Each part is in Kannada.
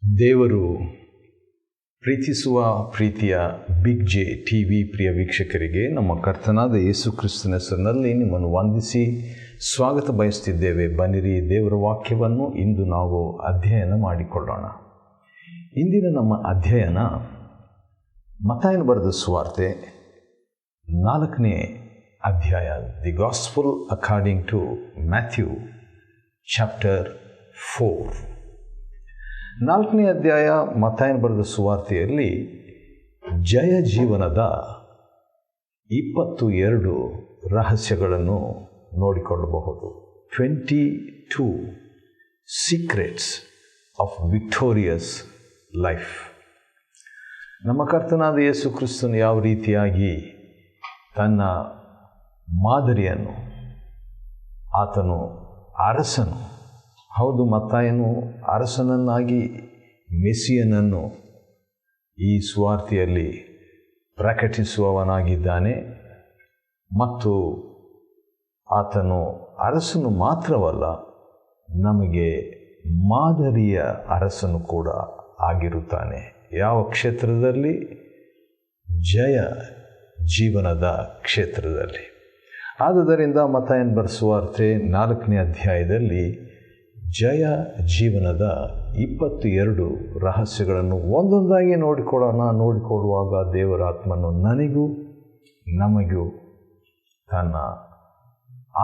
ದೇವರು ಪ್ರೀತಿಸುವ ಪ್ರೀತಿಯ ಬಿಗ್ ಜೆ ಟಿ ವಿ ಪ್ರಿಯ ವೀಕ್ಷಕರಿಗೆ ನಮ್ಮ ಕರ್ತನಾದ ಯೇಸು ಕ್ರಿಸ್ತನ ಹೆಸರಿನಲ್ಲಿ ನಿಮ್ಮನ್ನು ವಂದಿಸಿ ಸ್ವಾಗತ ಬಯಸ್ತಿದ್ದೇವೆ. ಬನ್ನಿರಿ, ದೇವರ ವಾಕ್ಯವನ್ನು ಇಂದು ನಾವು ಅಧ್ಯಯನ ಮಾಡಿಕೊಳ್ಳೋಣ. ಇಂದಿನ ನಮ್ಮ ಅಧ್ಯಯನ ಮತ್ತಾಯನು ಬರೆದ ಸುವಾರ್ತೆ 4ನೇ ಅಧ್ಯಾಯ, the gospel according to Matthew chapter 4. 4ನೇ ಅಧ್ಯಾಯ ಮತ್ತಾಯನು ಬರೆದ ಸುವಾರ್ತೆಯಲ್ಲಿ ಜಯ ಜೀವನದ 22 ರಹಸ್ಯಗಳನ್ನು ನೋಡಿಕೊಳ್ಳಬಹುದು. 22 ಸೀಕ್ರೆಟ್ಸ್ ಆಫ್ ವಿಕ್ಟೋರಿಯಸ್ ಲೈಫ್. ನಮ್ಮ ಕರ್ತನಾದ ಯೇಸು ಕ್ರಿಸ್ತನು ಯಾವ ರೀತಿಯಾಗಿ ತನ್ನ ಮಾದರಿಯನ್ನು, ಆತನು ಅರಸನು, ಹೌದು, ಮತ್ತಾಯನು ಅರಸನನ್ನಾಗಿ ಮೆಸ್ಸಿಯನನ್ನು ಈ ಸುವಾರ್ತೆಯಲ್ಲಿ ಪ್ರಕಟಿಸುವವನಾಗಿದ್ದಾನೆ. ಮತ್ತು ಆತನು ಅರಸನು ಮಾತ್ರವಲ್ಲ, ನಮಗೆ ಮಾದರಿಯ ಅರಸನು ಕೂಡ ಆಗಿರುತ್ತಾನೆ. ಯಾವ ಕ್ಷೇತ್ರದಲ್ಲಿ? ಜಯ ಜೀವನದ ಕ್ಷೇತ್ರದಲ್ಲಿ. ಆದುದರಿಂದ ಮತ್ತಾಯನು ಬರೆದ ಸುವಾರ್ತೆ 4ನೇ ಅಧ್ಯಾಯದಲ್ಲಿ ಜಯ ಜೀವನದ 22 ರಹಸ್ಯಗಳನ್ನು ಒಂದೊಂದಾಗಿ ನೋಡಿಕೊಳ್ಳುವಾಗ ದೇವರ ಆತ್ಮನು ನನಗೂ ನಮಗೂ ತನ್ನ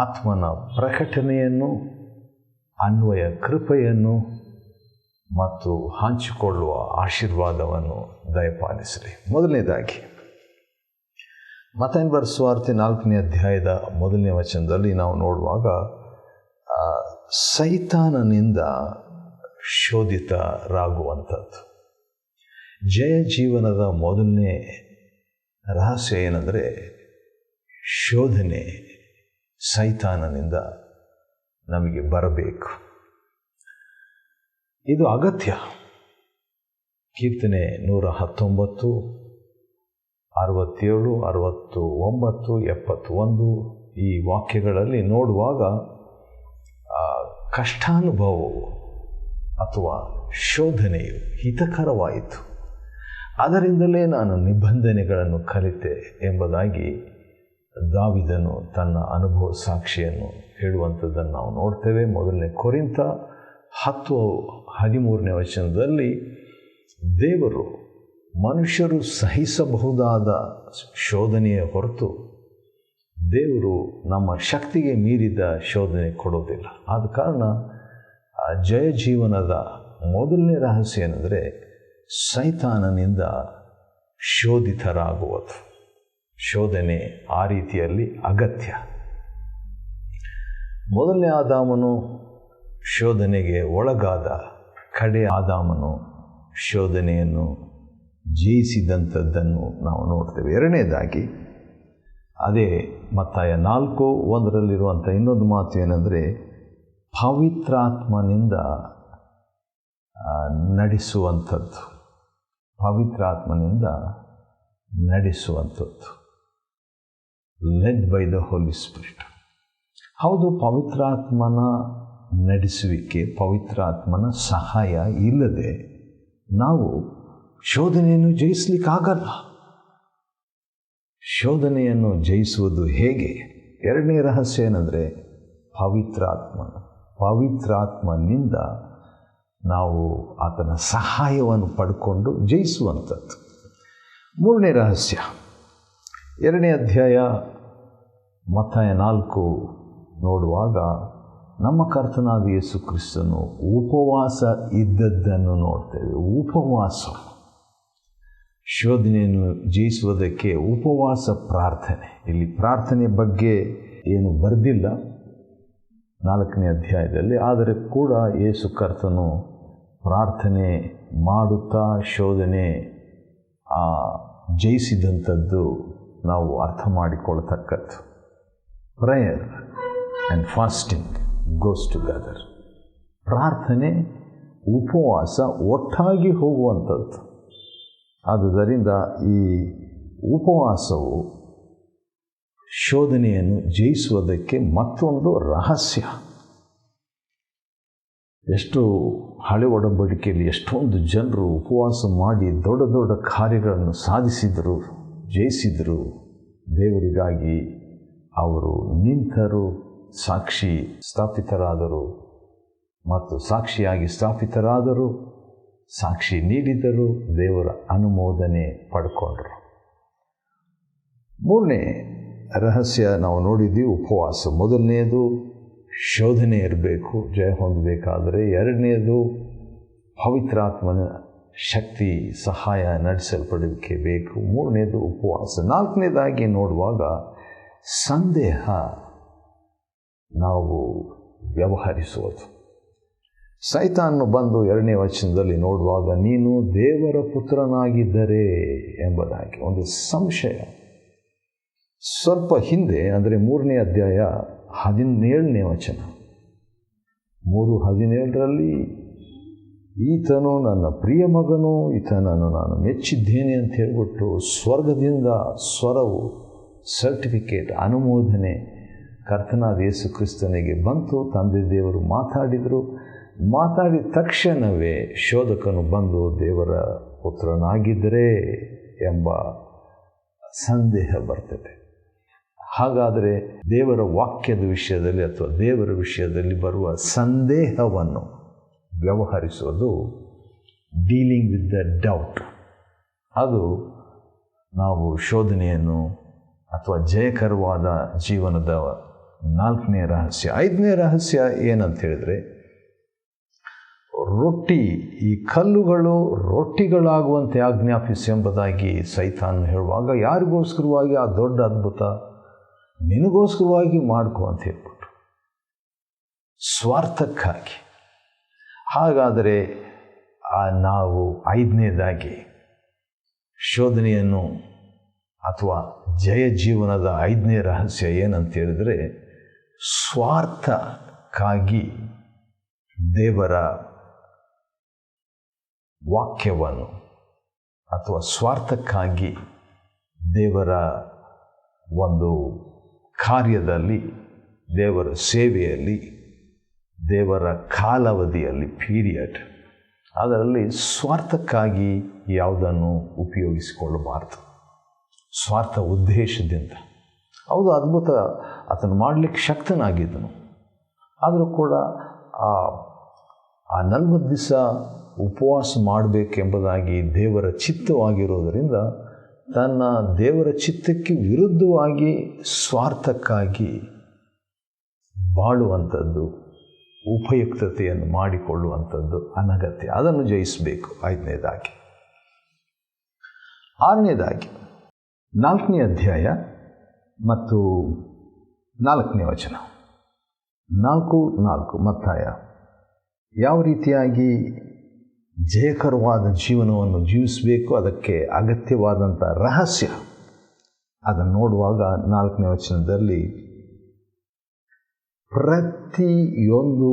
ಆತ್ಮನ ಪ್ರಕಟಣೆಯನ್ನು, ಅನ್ವಯ ಕೃಪೆಯನ್ನು ಮತ್ತು ಹಂಚಿಕೊಳ್ಳುವ ಆಶೀರ್ವಾದವನ್ನು ದಯಪಾಲಿಸಲಿ. ಮೊದಲನೇದಾಗಿ ಮತ್ತಾಯನು ಬರೆದ ಸುವಾರ್ತೆ 4ನೇ ಅಧ್ಯಾಯದ 1ನೇ ವಚನದಲ್ಲಿ ನಾವು ನೋಡುವಾಗ ಸೈತಾನನಿಂದ ಶೋಧಿತರಾಗುವಂಥದ್ದು. ಜಯ ಜೀವನದ ಮೊದಲನೇ ರಹಸ್ಯ ಏನಂದರೆ ಶೋಧನೆ ಸೈತಾನನಿಂದ ನಮಗೆ ಬರಬೇಕು. ಇದು ಅಗತ್ಯ. ಕೀರ್ತನೆ 119, 67, 69, 71 ಈ ವಾಕ್ಯಗಳಲ್ಲಿ ನೋಡುವಾಗ ಕಷ್ಟಾನುಭವವು ಅಥವಾ ಶೋಧನೆಯು ಹಿತಕರವಾಯಿತು, ಅದರಿಂದಲೇ ನಾನು ನಿಬಂಧನೆಗಳನ್ನು ಕಲಿತೆ ಎಂಬುದಾಗಿ ದಾವಿದನು ತನ್ನ ಅನುಭವ ಸಾಕ್ಷಿಯನ್ನು ಹೇಳುವಂಥದ್ದನ್ನು ನಾವು ನೋಡ್ತೇವೆ. 1 ಕೊರಿಂಥ 10:13ನೇ ವಚನದಲ್ಲಿ ದೇವರು ಮನುಷ್ಯರು ಸಹಿಸಬಹುದಾದ ಶೋಧನೆಯ ಹೊರತು ದೇವರು ನಮ್ಮ ಶಕ್ತಿಗೆ ಮೀರಿದ ಶೋಧನೆ ಕೊಡೋದಿಲ್ಲ. ಆದ ಕಾರಣ ಜಯ ಜೀವನದ ಮೊದಲನೇ ರಹಸ್ಯ ಏನಂದರೆ ಸೈತಾನನಿಂದ ಶೋಧಿತರಾಗುವುದು. ಶೋಧನೆ ಆ ರೀತಿಯಲ್ಲಿ ಅಗತ್ಯ. ಮೊದಲನೇ ಆದಾಮನು ಶೋಧನೆಗೆ ಒಳಗಾದ, ಕಡೆ ಆದಾಮನು ಶೋಧನೆಯನ್ನು ಜಯಿಸಿದಂಥದ್ದನ್ನು ನಾವು ನೋಡ್ತೇವೆ. ಎರಡನೇದಾಗಿ ಅದೇ ಮತ್ತಾಯ 4:1 ಇನ್ನೊಂದು ಮಾತು ಏನಂದರೆ ಪವಿತ್ರಾತ್ಮನಿಂದ ನಡೆಸುವಂಥದ್ದು. ಪವಿತ್ರಾತ್ಮನಿಂದ ನಡೆಸುವಂಥದ್ದು, led by the Holy Spirit. ಹೌದು, ಪವಿತ್ರಾತ್ಮನ ನಡೆಸುವಿಕೆ, ಪವಿತ್ರಾತ್ಮನ ಸಹಾಯ ಇಲ್ಲದೆ ನಾವು ಶೋಧನೆಯನ್ನು ಜಯಿಸಲಿಕ್ಕಾಗಲ್ಲ. ಶೋಧನೆಯನ್ನು ಜಯಿಸುವುದು ಹೇಗೆ? ಎರಡನೇ ರಹಸ್ಯ ಏನಂದರೆ ಪವಿತ್ರಾತ್ಮನಿಂದ ನಾವು ಆತನ ಸಹಾಯವನ್ನು ಪಡ್ಕೊಂಡು ಜಯಿಸುವಂಥದ್ದು. ಮೂರನೇ ರಹಸ್ಯ, 2ನೇ ಅಧ್ಯಾಯ ಮತ್ತಾಯ 4 ನೋಡುವಾಗ ನಮ್ಮ ಕರ್ತನಾದ ಯೇಸು ಕ್ರಿಸ್ತನು ಉಪವಾಸ ಇದ್ದದ್ದನ್ನು ನೋಡ್ತೇವೆ. ಉಪವಾಸ, ಶೋಧನೆಯನ್ನು ಜಯಿಸುವುದಕ್ಕೆ ಉಪವಾಸ ಪ್ರಾರ್ಥನೆ. ಇಲ್ಲಿ ಪ್ರಾರ್ಥನೆ ಬಗ್ಗೆ ಏನು ಬರೆದಿಲ್ಲ 4ನೇ ಅಧ್ಯಾಯದಲ್ಲಿ, ಆದರೆ ಕೂಡ ಯೇಸು ಕರ್ತನು ಪ್ರಾರ್ಥನೆ ಮಾಡುತ್ತಾ ಶೋಧನೆ ಜಯಿಸಿದಂಥದ್ದು ನಾವು ಅರ್ಥ ಮಾಡಿಕೊಳ್ತಕ್ಕದ್ದು. Prayer and fasting goes together. ಪ್ರಾರ್ಥನೆ, ಉಪವಾಸ ಒಟ್ಟಾಗಿ ಹೋಗುವಂಥದ್ದು. ಆದುದರಿಂದ ಈ ಉಪವಾಸವು ಶೋಧನೆಯನ್ನು ಜಯಿಸುವುದಕ್ಕೆ ಮತ್ತೊಂದು ರಹಸ್ಯ. ಎಷ್ಟು ಹಳೆ ಒಡಂಬಡಿಕೆಯಲ್ಲಿ ಎಷ್ಟೊಂದು ಜನರು ಉಪವಾಸ ಮಾಡಿ ದೊಡ್ಡ ದೊಡ್ಡ ಕಾರ್ಯಗಳನ್ನು ಸಾಧಿಸಿದರು, ಜಯಿಸಿದರು. ದೇವರಿಗಾಗಿ ಅವರು ನಿಂತರು, ಸಾಕ್ಷಿ ಸ್ಥಾಪಿತರಾದರು ಮತ್ತು ಸಾಕ್ಷಿಯಾಗಿ ಸ್ಥಾಪಿತರಾದರು, ಸಾಕ್ಷಿ ನೀಡಿದರು, ದೇವರ ಅನುಮೋದನೆ ಪಡ್ಕೊಂಡರು. ಮೂರನೇ ರಹಸ್ಯ ನಾವು ನೋಡಿದ್ವಿ, ಉಪವಾಸ. ಮೊದಲನೆಯದು ಶೋಧನೆ ಇರಬೇಕು, ಜಯ ಹೊಂದಬೇಕಾದರೆ. ಎರಡನೆಯದು ಪವಿತ್ರಾತ್ಮನ ಶಕ್ತಿ, ಸಹಾಯ, ನಡೆಸಲ್ಪಡುವಿಕೆ ಬೇಕು. ಮೂರನೇದು ಉಪವಾಸ. ನಾಲ್ಕನೇದಾಗಿ ನೋಡುವಾಗ ಸಂದೇಹ ನಾವು ವ್ಯವಹರಿಸುವುದು. ಸೈತಾನನು ಬಂದು 2ನೇ ವಚನದಲ್ಲಿ ನೋಡುವಾಗ ನೀನು ದೇವರ ಪುತ್ರನಾಗಿದ್ದರೆ ಎಂಬುದಾಗಿ ಒಂದು ಸಂಶಯ. ಸ್ವಲ್ಪ ಹಿಂದೆ ಅಂದರೆ 3ನೇ ಅಧ್ಯಾಯ 17ನೇ ವಚನ, 3:17ರಲ್ಲಿ ಈತನು ನನ್ನ ಪ್ರಿಯ ಮಗನು, ಈತನನ್ನು ನಾನು ಮೆಚ್ಚಿದ್ದೇನೆ ಅಂತ ಹೇಳ್ಬಿಟ್ಟು ಸ್ವರ್ಗದಿಂದ ಸ್ವರವು, ಸರ್ಟಿಫಿಕೇಟ್, ಅನುಮೋದನೆ ಕರ್ತನಾದ ಯೇಸು ಕ್ರಿಸ್ತನಿಗೆ ಬಂತು. ತಂದೆ ದೇವರು ಮಾತಾಡಿದರು. ಮಾತಾಡಿದ ತಕ್ಷಣವೇ ಶೋಧಕನು ಬಂದು ದೇವರ ಪುತ್ರನಾಗಿದ್ದರೆ ಎಂಬ ಸಂದೇಹ ಬರ್ತದೆ. ಹಾಗಾದರೆ ದೇವರ ವಾಕ್ಯದ ವಿಷಯದಲ್ಲಿ ಅಥವಾ ದೇವರ ವಿಷಯದಲ್ಲಿ ಬರುವ ಸಂದೇಹವನ್ನು ವ್ಯವಹರಿಸೋದು ಡೀಲಿಂಗ್ ವಿತ್ ದ ಡೌಟ್. ಅದು ನಾವು ಶೋಧನೆಯನ್ನು ಅಥವಾ ಜಯಕರವಾದ ಜೀವನದ 4ನೇ ರಹಸ್ಯ. 5ನೇ ರಹಸ್ಯ ಏನಂತ ಹೇಳಿದರೆ, ರೊಟ್ಟಿ, ಈ ಕಲ್ಲುಗಳು ರೊಟ್ಟಿಗಳಾಗುವಂತೆ ಆಜ್ಞಾಪಿಸಿ ಎಂಬುದಾಗಿ ಸೈತಾನ್ ಹೇಳುವಾಗ, ಯಾರಿಗೋಸ್ಕರವಾಗಿ ಆ ದೊಡ್ಡ ಅದ್ಭುತ? ನಿನಗೋಸ್ಕರವಾಗಿ ಮಾಡ್ಕೊ ಅಂತ ಹೇಳ್ಬಿಟ್ಟು, ಸ್ವಾರ್ಥಕ್ಕಾಗಿ. ಹಾಗಾದರೆ ನಾವು 5ನೇದಾಗಿ ಶೋಧನೆಯನ್ನು ಅಥವಾ ಜಯ ಜೀವನದ 5ನೇ ರಹಸ್ಯ ಏನಂತ ಹೇಳಿದರೆ, ಸ್ವಾರ್ಥಕ್ಕಾಗಿ ದೇವರ ವಾಕ್ಯವನ್ನು ಅಥವಾ ಸ್ವಾರ್ಥಕ್ಕಾಗಿ ದೇವರ ಒಂದು ಕಾರ್ಯದಲ್ಲಿ, ದೇವರ ಸೇವೆಯಲ್ಲಿ, ದೇವರ ಕಾಲಾವಧಿಯಲ್ಲಿ, ಪೀರಿಯಡ್, ಅದರಲ್ಲಿ ಸ್ವಾರ್ಥಕ್ಕಾಗಿ ಯಾವುದನ್ನು ಉಪಯೋಗಿಸಿಕೊಳ್ಳಬಾರ್ದು. ಸ್ವಾರ್ಥ ಉದ್ದೇಶದಿಂದ. ಹೌದು, ಅದ್ಭುತ, ಆತನು ಮಾಡಲಿಕ್ಕೆ ಶಕ್ತನಾಗಿದ್ದನು. ಆದರೂ ಕೂಡ ಆ 40 ದಿವಸ ಉಪವಾಸ ಮಾಡಬೇಕೆಂಬುದಾಗಿ ದೇವರ ಚಿತ್ತವಾಗಿರೋದರಿಂದ ತನ್ನ ದೇವರ ಚಿತ್ತಕ್ಕೆ ವಿರುದ್ಧವಾಗಿ ಸ್ವಾರ್ಥಕ್ಕಾಗಿ ಬಾಳುವಂಥದ್ದು, ಉಪಯುಕ್ತತೆಯನ್ನು ಮಾಡಿಕೊಳ್ಳುವಂಥದ್ದು ಅನಗತ್ಯ. ಅದನ್ನು ಜಯಿಸಬೇಕು. 5ನೇದಾಗಿ. 6ನೇದಾಗಿ 4ನೇ ಅಧ್ಯಾಯ ಮತ್ತು 4ನೇ ವಚನ, 4:4 ಮತ್ತಾಯ ಯಾವ ರೀತಿಯಾಗಿ ಜಯಕರವಾದ ಜೀವನವನ್ನು ಜೀವಿಸಬೇಕು, ಅದಕ್ಕೆ ಅಗತ್ಯವಾದಂಥ ರಹಸ್ಯ ಅದನ್ನು ನೋಡುವಾಗ 4ನೇ ವಚನದಲ್ಲಿ ಪ್ರತಿಯೊಂದು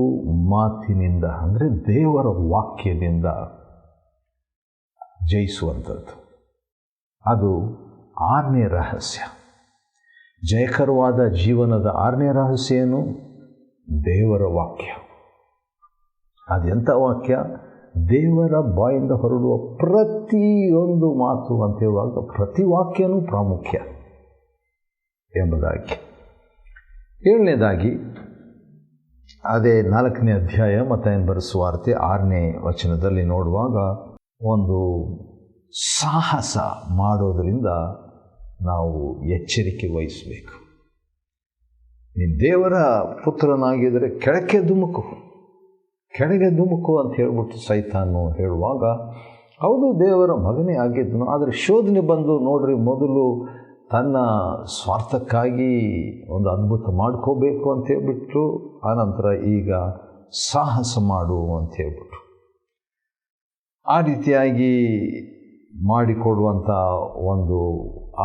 ಮಾತಿನಿಂದ, ಅಂದರೆ ದೇವರ ವಾಕ್ಯದಿಂದ ಜಯಿಸುವಂಥದ್ದು. ಅದು 6ನೇ ರಹಸ್ಯ. ಜಯಕರವಾದ ಜೀವನದ 6ನೇ ರಹಸ್ಯ ಏನು? ದೇವರ ವಾಕ್ಯ. ಅದೆಂಥ ವಾಕ್ಯ? ದೇವರ ಬಾಯಿಂದ ಹೊರಡುವ ಪ್ರತಿಯೊಂದು ಮಾತು ಅಂತ ಹೇಳುವಾಗ ಪ್ರತಿ ವಾಕ್ಯನೂ ಪ್ರಾಮುಖ್ಯ ಎಂಬುದಾಗಿ. 7ನೇದಾಗಿ ಅದೇ 4ನೇ ಅಧ್ಯಾಯ ಮತ್ತಾಯನ ಬರೆದ ಸುವಾರ್ತೆ 6ನೇ ವಚನದಲ್ಲಿ ನೋಡುವಾಗ ಒಂದು ಸಾಹಸ ಮಾಡೋದರಿಂದ ನಾವು ಎಚ್ಚರಿಕೆ ವಹಿಸಬೇಕು. ನೀನು ದೇವರ ಪುತ್ರನಾಗಿದ್ದರೆ ಕೆಳಕ್ಕೆ ಧುಮುಕು ಅಂತ ಹೇಳ್ಬಿಟ್ಟು ಸೈತಾನು ಹೇಳುವಾಗ, ಹೌದು, ದೇವರ ಮಗನೇ ಆಗಿದ್ದನು. ಆದರೆ ಶೋಧನೆ ಬಂದು ನೋಡ್ರಿ, ಮೊದಲು ತನ್ನ ಸ್ವಾರ್ಥಕ್ಕಾಗಿ ಒಂದು ಅದ್ಭುತ ಮಾಡ್ಕೋಬೇಕು ಅಂತ ಹೇಳ್ಬಿಟ್ಟು, ಆನಂತರ ಈಗ ಸಾಹಸ ಮಾಡು ಅಂತ ಹೇಳ್ಬಿಟ್ಟು ಆ ರೀತಿಯಾಗಿ ಮಾಡಿಕೊಡುವಂಥ ಒಂದು,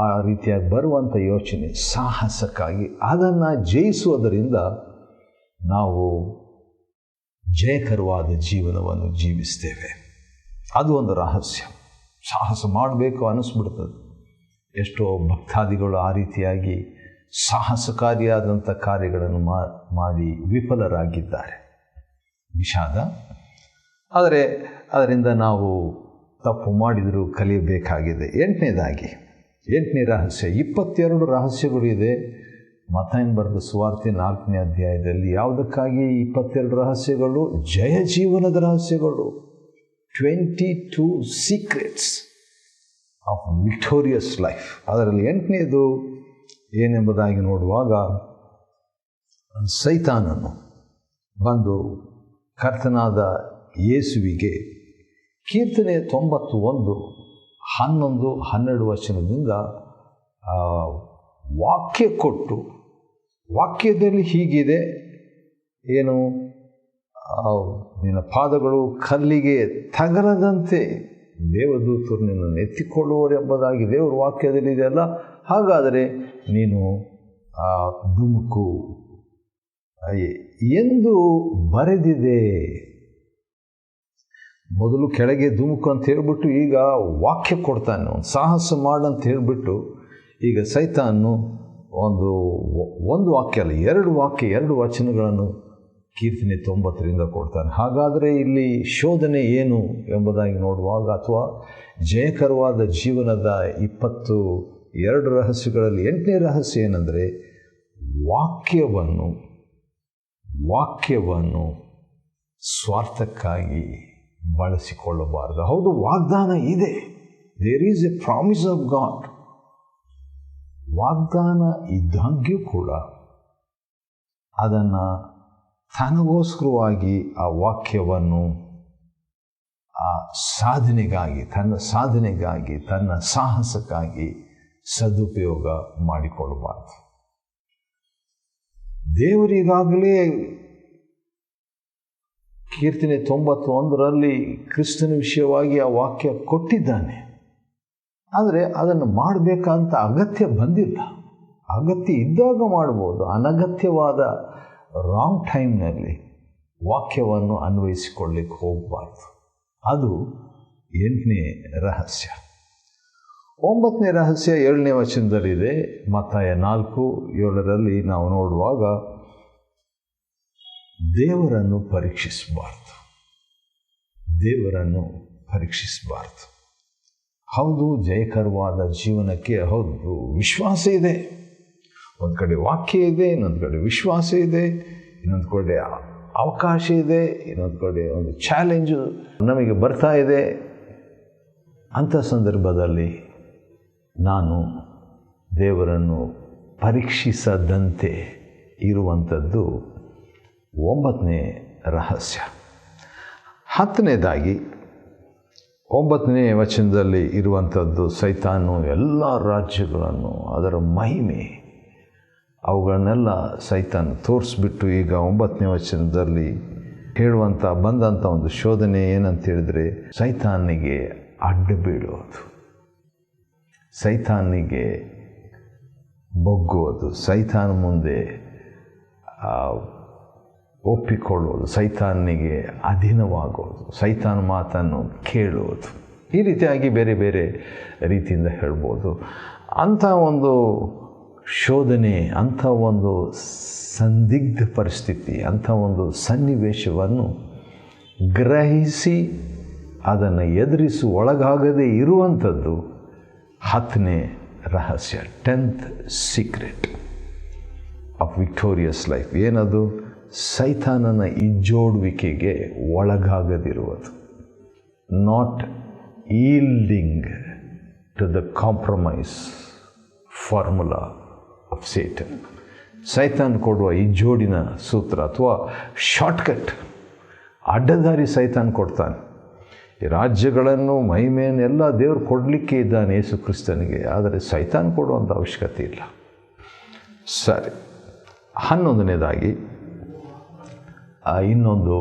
ಆ ರೀತಿಯಾಗಿ ಬರುವಂಥ ಯೋಚನೆ ಸಾಹಸಕ್ಕಾಗಿ. ಅದನ್ನು ಜಯಿಸುವುದರಿಂದ ನಾವು ಜಯಕರವಾದ ಜೀವನವನ್ನು ಜೀವಿಸ್ತೇವೆ. ಅದು ಒಂದು ರಹಸ್ಯ. ಸಾಹಸ ಮಾಡಬೇಕು ಅನ್ನಿಸ್ಬಿಡ್ತದೆ. ಎಷ್ಟೋ ಭಕ್ತಾದಿಗಳು ಆ ರೀತಿಯಾಗಿ ಸಾಹಸಕಾರಿಯಾದಂಥ ಕಾರ್ಯಗಳನ್ನು ಮಾಡಿ ವಿಫಲರಾಗಿದ್ದಾರೆ. ವಿಷಾದ. ಆದರೆ ಅದರಿಂದ ನಾವು ತಪ್ಪು ಮಾಡಿದರೂ ಕಲಿಯಬೇಕಾಗಿದೆ. ಎಂಟನೇ ರಹಸ್ಯ, 22 ರಹಸ್ಯಗಳು ಇದೆ ಮತ್ತಾಯನ ಬರೆದ ಸುವಾರ್ತೆ 4ನೇ ಅಧ್ಯಾಯದಲ್ಲಿ. ಯಾವುದಕ್ಕಾಗಿ 22 ರಹಸ್ಯಗಳು? ಜಯ ಜೀವನದ ರಹಸ್ಯಗಳು. 22 ಸೀಕ್ರೆಟ್ಸ್ ಆಫ್ ವಿಕ್ಟೋರಿಯಸ್ ಲೈಫ್. ಅದರಲ್ಲಿ 8ನೇದು ಏನೆಂಬುದಾಗಿ ನೋಡುವಾಗ, ಸೈತಾನನು ಬಂದು ಕರ್ತನಾದ ಯೇಸುವಿಗೆ ಕೀರ್ತನೆ 91 11 12 ವಚನದಿಂದ ವಾಕ್ಯ ಕೊಟ್ಟು, ವಾಕ್ಯದಲ್ಲಿ ಹೀಗಿದೆ, ಏನು, ನಿನ್ನ ಪಾದಗಳು ಕಲ್ಲಿಗೆ ತಗಲದಂತೆ ದೇವದೂತರು ನಿನ್ನನ್ನು ಎತ್ತಿಕೊಳ್ಳುವರೆಂಬುದಾಗಿ ದೇವರ ವಾಕ್ಯದಲ್ಲಿ ಇದೆಯಲ್ಲ. ಹಾಗಾದರೆ ನೀನು ಧುಮುಕು ಎಂದು ಬರೆದಿದೆ. ಮೊದಲು ಕೆಳಗೆ ಧುಮುಕು ಅಂತ ಹೇಳಿಬಿಟ್ಟು ಈಗ ವಾಕ್ಯ ಕೊಡ್ತಾನೆ, ಒಂದು ಸಾಹಸ ಮಾಡಂತ ಹೇಳಿಬಿಟ್ಟು ಈಗ ಸೈತಾನು ಒಂದು ವಾಕ್ಯ ಅಲ್ಲ, 2 ವಾಕ್ಯ 2 ವಚನಗಳನ್ನು ಕೀರ್ತನೆ 90ರಿಂದ ಕೊಡ್ತಾನೆ. ಹಾಗಾದರೆ ಇಲ್ಲಿ ಶೋಧನೆ ಏನು ಎಂಬುದಾಗಿ ನೋಡುವಾಗ, ಅಥವಾ ಜಯಕರವಾದ ಜೀವನದ 22 ರಹಸ್ಯಗಳಲ್ಲಿ 8ನೇ ರಹಸ್ಯ ಏನಂದರೆ, ವಾಕ್ಯವನ್ನು ಸ್ವಾರ್ಥಕ್ಕಾಗಿ ಬಳಸಿಕೊಳ್ಳಬಾರದು. ಹೌದು, ವಾಗ್ದಾನ ಇದೆ, there is a promise of God. ವಾಗ್ದಾನ ಇದ್ದಾಗ್ಯೂ ಕೂಡ ಅದನ್ನು ತನಗೋಸ್ಕರವಾಗಿ ಆ ವಾಕ್ಯವನ್ನು ತನ್ನ ಸಾಧನೆಗಾಗಿ ತನ್ನ ಸಾಹಸಕ್ಕಾಗಿ ಸದುಪಯೋಗ ಮಾಡಿಕೊಳ್ಳಬಾರದು. ದೇವರಿಗಾಗಲೇ ಕೀರ್ತನೆ 91ರಲ್ಲಿ ಕ್ರಿಸ್ತನ ವಿಷಯವಾಗಿ ಆ ವಾಕ್ಯ ಕೊಟ್ಟಿದ್ದಾನೆ. ಆದರೆ ಅದನ್ನು ಮಾಡಬೇಕಂತ ಅಗತ್ಯ ಬಂದಿಲ್ಲ. ಅಗತ್ಯ ಇದ್ದಾಗ ಮಾಡ್ಬೋದು. ಅನಗತ್ಯವಾದ ರಾಂಗ್ ಟೈಮ್ನಲ್ಲಿ ವಾಕ್ಯವನ್ನು ಅನ್ವಯಿಸಿಕೊಳ್ಳಿಕ್ಕೆ ಹೋಗಬಾರ್ದು. ಅದು 8ನೇ ರಹಸ್ಯ. 9ನೇ ರಹಸ್ಯ 7ನೇ ವಚನದಲ್ಲಿದೆ. ಮತ್ತಾಯ 4:7 ನಾವು ನೋಡುವಾಗ, ದೇವರನ್ನು ಪರೀಕ್ಷಿಸಬಾರ್ದು. ಹೌದು, ಜಯಕರವಾದ ಜೀವನಕ್ಕೆ ಹೌದು ವಿಶ್ವಾಸ ಇದೆ. ಒಂದು ಕಡೆ ವಾಕ್ಯ ಇದೆ, ಇನ್ನೊಂದು ಕಡೆ ವಿಶ್ವಾಸ ಇದೆ, ಇನ್ನೊಂದು ಕಡೆ ಅವಕಾಶ ಇದೆ, ಇನ್ನೊಂದು ಕಡೆ ಒಂದು ಚಾಲೆಂಜು ನಮಗೆ ಬರ್ತಾ ಇದೆ. ಅಂಥ ಸಂದರ್ಭದಲ್ಲಿ ನಾನು ದೇವರನ್ನು ಪರೀಕ್ಷಿಸದಂತೆ ಇರುವಂಥದ್ದು 9ನೇ ರಹಸ್ಯ. 10ನೇದಾಗಿ 9ನೇ ವಚನದಲ್ಲಿ ಇರುವಂಥದ್ದು, ಸೈತಾನು ಎಲ್ಲ ರಾಜ್ಯಗಳನ್ನು, ಅದರ ಮಹಿಮೆ, ಅವುಗಳನ್ನೆಲ್ಲ ಸೈತಾನ್ ತೋರಿಸ್ಬಿಟ್ಟು ಈಗ 9ನೇ ವಚನದಲ್ಲಿ ಬಂದಂಥ ಒಂದು ಶೋಧನೆ ಏನಂತ ಹೇಳಿದರೆ, ಸೈತಾನಿಗೆ ಅಡ್ಡ ಬೀಳೋದು, ಸೈತಾನಿಗೆ ಬೊಗ್ಗುವುದು, ಸೈತಾನ ಮುಂದೆ ಒಪ್ಪಿಕೊಳ್ಳೋದು, ಸೈತಾನಿಗೆ ಅಧೀನವಾಗೋದು, ಸೈತಾನ ಮಾತನ್ನು ಕೇಳುವುದು. ಈ ರೀತಿಯಾಗಿ ಬೇರೆ ಬೇರೆ ರೀತಿಯಿಂದ ಹೇಳ್ಬೋದು. ಅಂಥ ಒಂದು ಶೋಧನೆ, ಅಂಥ ಒಂದು ಸಂದಿಗ್ಧ ಪರಿಸ್ಥಿತಿ, ಅಂಥ ಒಂದು ಸನ್ನಿವೇಶವನ್ನು ಗ್ರಹಿಸಿ ಅದನ್ನು ಎದುರಿಸಿ ಒಳಗಾಗದೇ ಇರುವಂಥದ್ದು 10ನೇ ರಹಸ್ಯ, 10th secret of victorious life. ಏನದು? ಸೈತಾನನ ಇಜ್ಜೋಡುವಿಕೆಗೆ ಒಳಗಾಗದಿರುವುದು. Not yielding to the compromise formula of Satan. ಸೈತಾನ್ ಕೊಡುವ ಇಜ್ಜೋಡಿನ ಸೂತ್ರ ಅಥವಾ ಶಾರ್ಟ್ಕಟ್, ಅಡ್ಡದಾರಿ ಸೈತಾನ್ ಕೊಡ್ತಾನೆ. ಈ ರಾಜ್ಯಗಳನ್ನು, ಮಹಿಮೆಯನ್ನೆಲ್ಲ ದೇವರು ಕೊಡಲಿಕ್ಕೆ ಇದ್ದಾನೆ ಯೇಸು ಕ್ರಿಸ್ತನಿಗೆ. ಆದರೆ ಸೈತಾನ್ ಕೊಡುವಂಥ ಅವಶ್ಯಕತೆ ಇಲ್ಲ. ಸರಿ, 11ನೇದಾಗಿ ಇನ್ನೊಂದು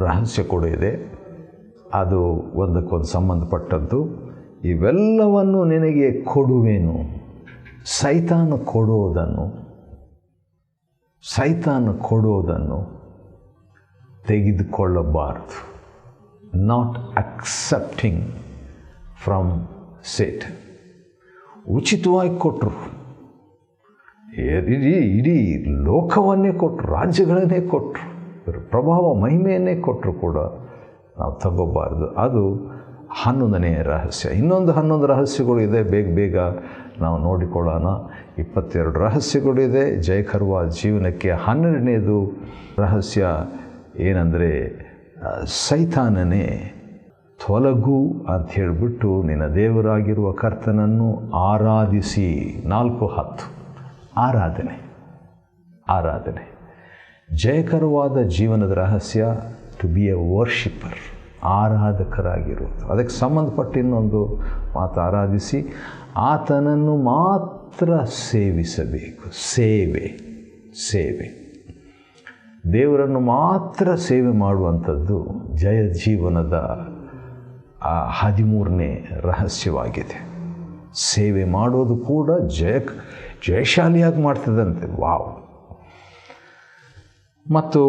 ರಹಸ್ಯ ಕೂಡ ಇದೆ. ಅದು ಒಂದಕ್ಕೊಂದು ಸಂಬಂಧಪಟ್ಟದ್ದು. ಇವೆಲ್ಲವನ್ನು ನಿನಗೆ ಕೊಡುವೆನು. ಸೈತಾನ ಕೊಡುವುದನ್ನು ತೆಗೆದುಕೊಳ್ಳಬಾರದು. Not accepting from Satan. ಉಚಿತವಾಗಿ ಕೊಟ್ಟರು, ಇಡೀ ಲೋಕವನ್ನೇ ಕೊಟ್ಟರು, ರಾಜ್ಯಗಳನ್ನೇ ಕೊಟ್ಟರು. ಪ್ರಭಾವ ಮಹಿಮೆಯನ್ನೇ ಕೊಟ್ಟರು ಕೂಡ ನಾವು ತಗೋಬಾರ್ದು. ಅದು 11ನೇ ರಹಸ್ಯ. ಇನ್ನೊಂದು 11 ರಹಸ್ಯಗಳು ಇದೆ, ಬೇಗ ನಾವು ನೋಡಿಕೊಳ್ಳೋಣ. 22 ರಹಸ್ಯಗಳಿದೆ ಜಯಕರವಾದ ಜೀವನಕ್ಕೆ. 12ನೇದು ರಹಸ್ಯ ಏನಂದರೆ, ಸೈತಾನನೇ ತೊಲಗು ಅಂತ ಹೇಳಿಬಿಟ್ಟು ನಿನ್ನ ದೇವರಾಗಿರುವ ಕರ್ತನನ್ನು ಆರಾಧಿಸಿ. 4:10 ಆರಾಧನೆ. ಜಯಕರವಾದ ಜೀವನದ ರಹಸ್ಯ ಟು ಬಿ ಎ ವರ್ಷಿಪರ್, ಆರಾಧಕರಾಗಿರುವುದು. ಅದಕ್ಕೆ ಸಂಬಂಧಪಟ್ಟ ಇನ್ನೊಂದು ಮಾತು, ಆರಾಧಿಸಿ ಆತನನ್ನು ಮಾತ್ರ ಸೇವಿಸಬೇಕು. ಸೇವೆ ದೇವರನ್ನು ಮಾತ್ರ ಸೇವೆ ಮಾಡುವಂಥದ್ದು ಜಯ ಜೀವನದ 13ನೇ ರಹಸ್ಯವಾಗಿದೆ. ಸೇವೆ ಮಾಡೋದು ಕೂಡ ಜಯಶಾಲಿಯಾಗಿ ಮಾಡ್ತದಂತೆ. ವಾವ್. ಮತ್ತು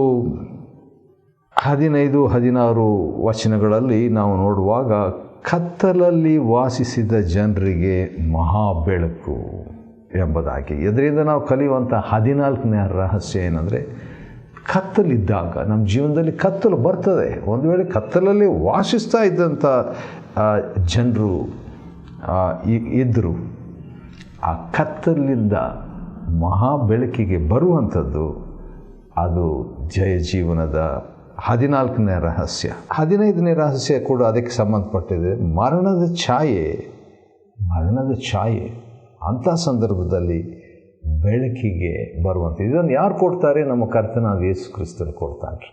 15, 16 ವಚನಗಳಲ್ಲಿ ನಾವು ನೋಡುವಾಗ, ಕತ್ತಲಲ್ಲಿ ವಾಸಿಸಿದ ಜನರಿಗೆ ಮಹಾಬೆಳಕು ಎಂಬುದಾಗಿ. ಇದರಿಂದ ನಾವು ಕಲಿಯುವಂಥ 14ನೇ ರಹಸ್ಯ ಏನಂದರೆ, ಕತ್ತಲಿದ್ದಾಗ ನಮ್ಮ ಜೀವನದಲ್ಲಿ ಕತ್ತಲು ಬರ್ತದೆ. ಒಂದು ವೇಳೆ ಕತ್ತಲಲ್ಲಿ ವಾಸಿಸ್ತಾ ಇದ್ದಂಥ ಜನರು ಇದ್ದರು, ಆ ಕತ್ತಲಿಂದ ಮಹಾಬೆಳಕಿಗೆ ಬರುವಂಥದ್ದು ಅದು ಜಯ ಜೀವನದ 14ನೇ ರಹಸ್ಯ. 15ನೇ ರಹಸ್ಯ ಕೂಡ ಅದಕ್ಕೆ ಸಂಬಂಧಪಟ್ಟಿದೆ. ಮರಣದ ಛಾಯೆ ಅಂಥ ಸಂದರ್ಭದಲ್ಲಿ ಬೆಳಕಿಗೆ ಬರುವಂಥ, ಇದನ್ನು ಯಾರು ಕೊಡ್ತಾರೆ? ನಮ್ಮ ಕರ್ತನಾದ ಯೇಸು ಕ್ರಿಸ್ತರು ಕೊಡ್ತಾರೆ.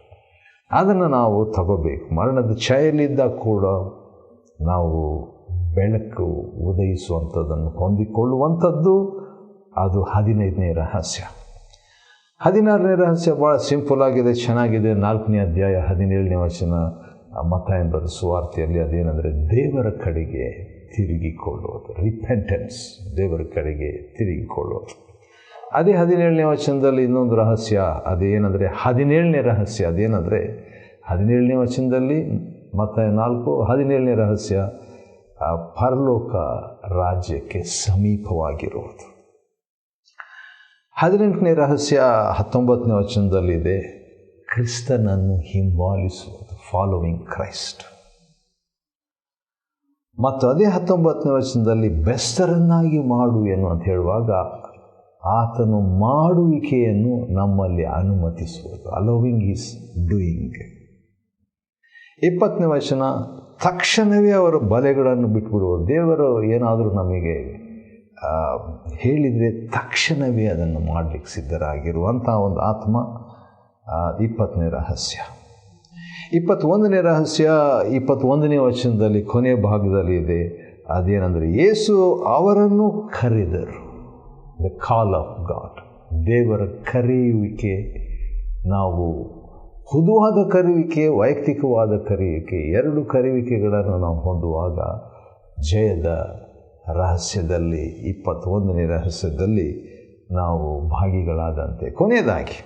ಅದನ್ನು ನಾವು ತಗೋಬೇಕು. ಮರಣದ ಛಾಯೆಯಲ್ಲಿದ್ದಾಗ ಕೂಡ ನಾವು ಬೆಳಕು ಉದಯಿಸುವಂಥದ್ದನ್ನು ಹೊಂದಿಕೊಳ್ಳುವಂಥದ್ದು ಅದು 15ನೇ ರಹಸ್ಯ. 16ನೇ ರಹಸ್ಯ ಭಾಳ ಸಿಂಪಲ್ ಆಗಿದೆ, ಚೆನ್ನಾಗಿದೆ. 4ನೇ ಅಧ್ಯಾಯ 17ನೇ ವಚನ ಮತ್ತಾಯನ ಬರೆದ ಸುವಾರ್ತೆಯಲ್ಲಿ ಅದೇನೆಂದರೆ, ದೇವರ ಕಡೆಗೆ ತಿರುಗಿಕೊಳ್ಳುವುದು. ರಿಪೆಂಟೆನ್ಸ್, ದೇವರ ಕಡೆಗೆ ತಿರುಗಿಕೊಳ್ಳುವುದು. ಅದೇ 17ನೇ ವಚನದಲ್ಲಿ ಇನ್ನೊಂದು ರಹಸ್ಯ, ಅದೇನೆಂದರೆ 17ನೇ ರಹಸ್ಯ. ಅದೇನೆಂದರೆ 17ನೇ ವಚನದಲ್ಲಿ ಮತ್ತಾಯ 4:17ನೇ ರಹಸ್ಯ ಪರಲೋಕ ರಾಜ್ಯಕ್ಕೆ ಸಮೀಪವಾಗಿರುವುದು. 18ನೇ ರಹಸ್ಯ 19ನೇ ವಚನದಲ್ಲಿದೆ, ಕ್ರಿಸ್ತನನ್ನು ಹಿಂಬಾಲಿಸುವುದು, ಫಾಲೋವಿಂಗ್ ಕ್ರೈಸ್ಟ್. ಮತ್ತು ಅದೇ 19ನೇ ವಚನದಲ್ಲಿ ಬೆಸ್ತರನ್ನಾಗಿ ಮಾಡು ಎನ್ನುವಂತ ಹೇಳುವಾಗ ಆತನು ಮಾಡುವಿಕೆಯನ್ನು ನಮ್ಮಲ್ಲಿ ಅನುಮತಿಸುವುದು, ಅಲೋವಿಂಗ್ ಈಸ್ ಡೂಯಿಂಗ್. 20ನೇ ವಚನ, ತಕ್ಷಣವೇ ಅವರ ಬಲೆಗಳನ್ನು ಬಿಟ್ಬಿಡುವುದು. ದೇವರು ಏನಾದರೂ ನಮಗೆ ಹೇಳಿದರೆ ತಕ್ಷಣವೇ ಅದನ್ನು ಮಾಡಲಿಕ್ಕೆ ಸಿದ್ಧರಾಗಿರುವಂಥ ಒಂದು ಆತ್ಮ 20ನೇ ರಹಸ್ಯ. 21ನೇ ರಹಸ್ಯ 21ನೇ ವಚನದಲ್ಲಿ ಕೊನೆಯ ಭಾಗದಲ್ಲಿ ಇದೆ. ಅದೇನೆಂದರೆ, ಯೇಸು ಅವರನ್ನು ಕರೆದರು. ದ ಕಾಲ್ ಆಫ್ ಗಾಡ್, ದೇವರ ಕರೆಯುವಿಕೆ. ನಾವು ಹುದುವಾದ ಕರೆಯುವಿಕೆ, ವೈಯಕ್ತಿಕವಾದ ಕರೆಯುವಿಕೆ, 2 ಕರೆಯುವಿಕೆಗಳನ್ನು ನಾವು ಹೊಂದುವಾಗ ಜಯದ ರಹಸ್ಯದಲ್ಲಿ 21ನೇ ರಹಸ್ಯದಲ್ಲಿ ನಾವು ಭಾಗಿಗಳಾದಂತೆ. ಕೊನೆಯದಾಗಿ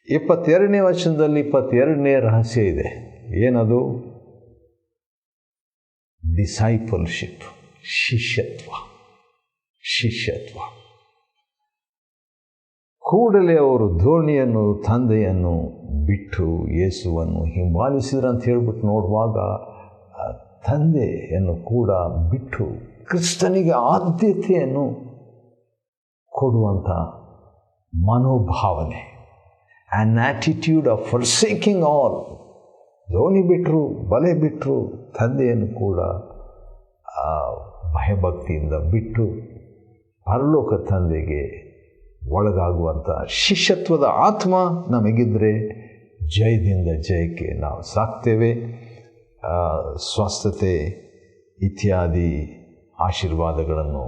22ನೇ ವಚನದಲ್ಲಿ 22ನೇ ರಹಸ್ಯ ಇದೆ. ಏನದು? ಡಿಸೈಪಲ್ಶಿಪ್, ಶಿಷ್ಯತ್ವ. ಕೂಡಲೇ ಅವರು ದೋಣಿಯನ್ನು, ತಂದೆಯನ್ನು ಬಿಟ್ಟು ಯೇಸುವನ್ನು ಹಿಂಬಾಲಿಸಿದ್ರು ಅಂತ ಹೇಳ್ಬಿಟ್ಟು ನೋಡುವಾಗ, ತಂದೆಯನ್ನು ಕೂಡ ಬಿಟ್ಟು ಕ್ರಿಸ್ತನಿಗೆ ಆದ್ಯತೆಯನ್ನು ಕೊಡುವಂಥ ಮನೋಭಾವನೆ, ಆ್ಯನ್ ಆ್ಯಟಿಟ್ಯೂಡ್ ಆಫ್ ಫರ್ಸೇಕಿಂಗ್ ಆಲ್. ದೋಣಿ ಬಿಟ್ಟರು, ಬಲೆ ಬಿಟ್ಟರು, ತಂದೆಯನ್ನು ಕೂಡ ಭಯಭಕ್ತಿಯಿಂದ ಬಿಟ್ಟು ಪರಲೋಕ ತಂದೆಗೆ ಒಳಗಾಗುವಂಥ ಶಿಷ್ಯತ್ವದ ಆತ್ಮ ನಮಗಿದ್ದರೆ ಜಯದಿಂದ ಜಯಕ್ಕೆ ನಾವು ಸಾಕ್ತೇವೆ. ಸ್ವಸ್ಥತೆ ಇತ್ಯಾದಿ ಆಶೀರ್ವಾದಗಳನ್ನು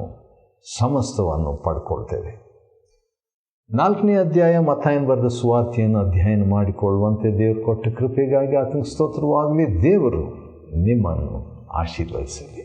ಸಮಸ್ತವನ್ನು ಪಡ್ಕೊಳ್ತೇವೆ. 4ನೇ ಅಧ್ಯಾಯ ಮತ್ತಾಯನ ಬರೆದ ಸುವಾರ್ತೆಯನ್ನು ಅಧ್ಯಯನ ಮಾಡಿಕೊಳ್ಳುವಂತೆ ದೇವರು ಕೊಟ್ಟ ಕೃಪೆಗಾಗಿ ಆತನಿಗೆ ಸ್ತೋತ್ರವಾಗಲಿ. ದೇವರು ನಿಮ್ಮನ್ನು ಆಶೀರ್ವದಿಸಲಿ.